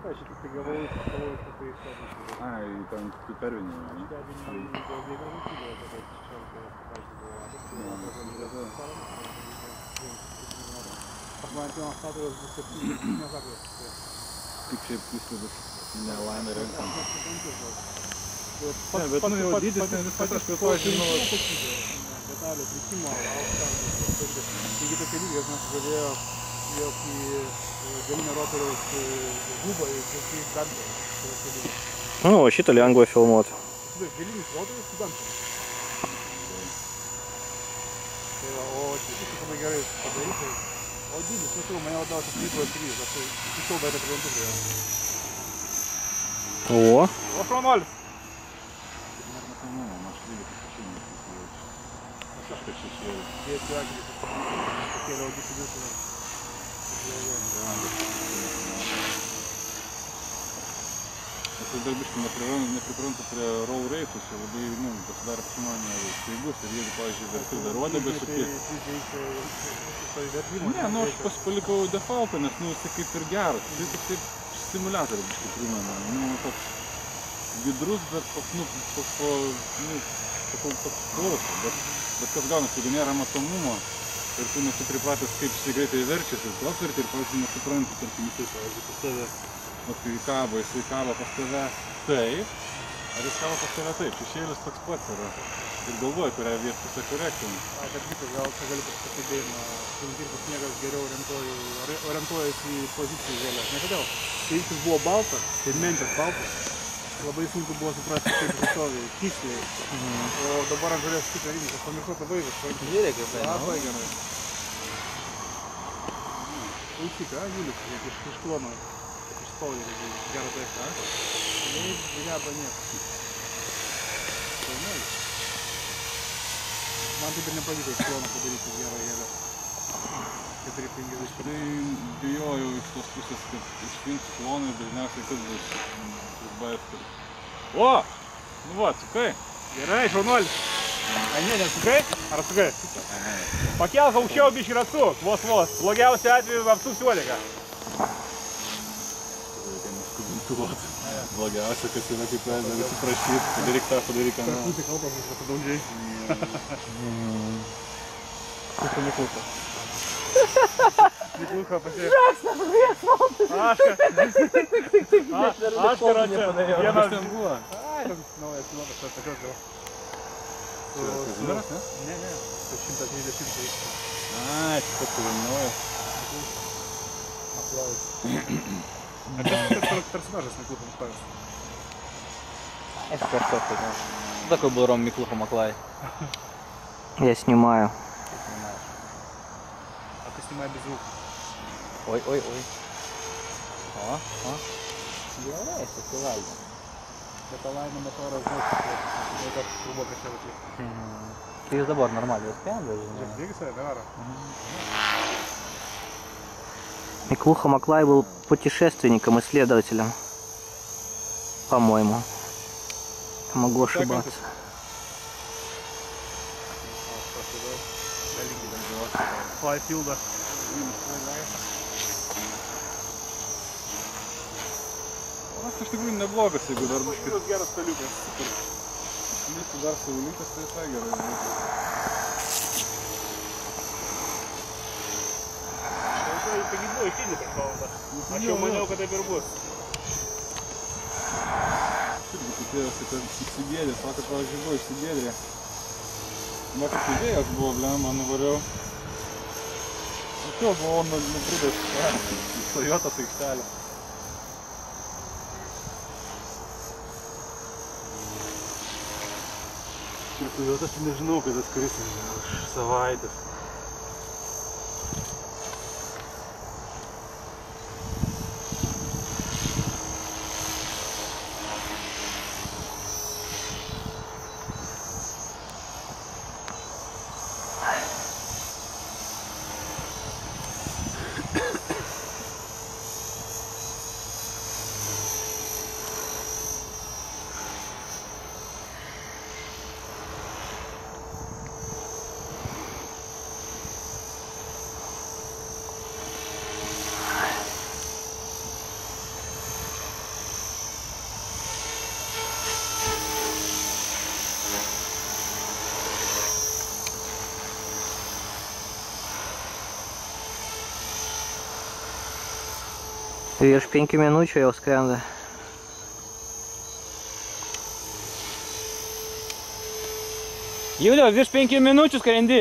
aš tik tai gavau iš pakalojus, kad tai išsėdžiu. Ai, ten tu pervinėjai, ne? Aš pervinėjau dėl dėvę rūkybę, tada 16 pas man vienas statorius bus 7 nezaklės. Kaip šiaip įspūdis nelaimė renkam. Ne, bet nu jau dydis, ne viskas aš prie to žinau. Detalė, atlikimo, taigi tokie lygiai mes žavėjo, jog į galinio rotoriaus gubą į gantą. Nu, o šitą lengva filmuoti. Galinis rotorius į gantą. Tai va, o šitas labai gerai padarytai. O dydis, nesakau, mane labiausiai krypoje 3, aš iki šiol dar neprantu prie jo. O šaunuolis! Dėti akį, pakėliau augis į visą. Aš dar biškai nepriprantu prie roll race'us, jau labai, pasidarė pasimanė staigus ir jeigu, pavyzdžiui, verti dar uodegas šiek tiek. Ne, aš palikau defaultą, nes, jisai kaip ir geras, tai toksai stimuliatorius biškai primena, toks vidrus, bet toks klauso, bet kas gaunasi, jeigu nėra matomumo ir tu nesi pripratęs, kaip jisai greitai verčiasi ir tu apverti ir, pavyzdžiui, nesupranti, tarkim, jisai, pavyzdžiui, pas tave, jisai kabo pas tave taip, ar jis kabo pas tave taip, šešėlis toks pats yra ir galvoja, kurią vietą pusę korektinį. Kad kitas, gal čia galiu pasakydėjimą, sunkirtas sniegas geriau orientuojasi į pozicijų vėlę, ne kodėl, kai jis buvo baltas, tai mentės baltas, labai sunku buvo suprasti, kaip jis stovi, tiksliai, o dabar ant žalės kitą rinką, aš pamiršau tą baigęs. Žiūrėk, kaip tai. Labai gerai. Klausyk, Julius, iš klono, iš spaudė, gerą taiką, nei geba nieko. Man taip ir nepavyko iš klono padaryti gerą gėlę. 450. Tai bijojau iš tos pusės, kad išvinks klonai dažniausiai kas bus. O! Nu va, atsukai. Gerai, šaunuolis. Ne, neatsukai? Ar atsukai? Pakelk aukščiau biškį ir atsuk, vos. Blogiausiu atveju apsuksi uodegą. Reikia neskubintuoti. Blogiausia, kas yra kaip dar atsiprašyti. Padaryk tą, padaryk ką. Tarpūti kalbas, kad padaužiai. Kaip Mikluka. Mikluka pasiek. Aš karočią. Vienas ten buvo. Ai, naujas pilotas, tas tokios gal. Kazimieras, ne? Ne, 130. Ai, čia turi naujas. Aplaus. А как персонажа с Миклухом ставишь? Это хорошо, что такой был Ром Миклуха Маклай. Я снимаю. А ты снимай без звука. Ой. О. Является филально. Это лайна мотора вместе. Это глубоко широко. Ты забор нормально успеем даже? Двигайся, давай. Миклуха Маклай был путешественником, исследователем, по-моему. Могу ошибаться. Флайфилда. Aš iš tikrųjų neblogas, jeigu dar biškai. Minus geras staliukas. Jūsų dar savulykas, tai visai gerai. Taigi buvo išeidė per valandą. Aš jau maniau, kad taip ir bus. Irgi tikėjosi, kad įsigėdė, sako, pavyzdžiui, buvo įsigėdė. Vakar idėjas buvo, blema, nuvariau. Tačiau buvau nubridęs į Toyotos aikštelę. Ir Toyotas nežinau, kad atskris už savaitės. Virš 5 minučių jau skrenda. Julio, virš 5 minučių skrendi.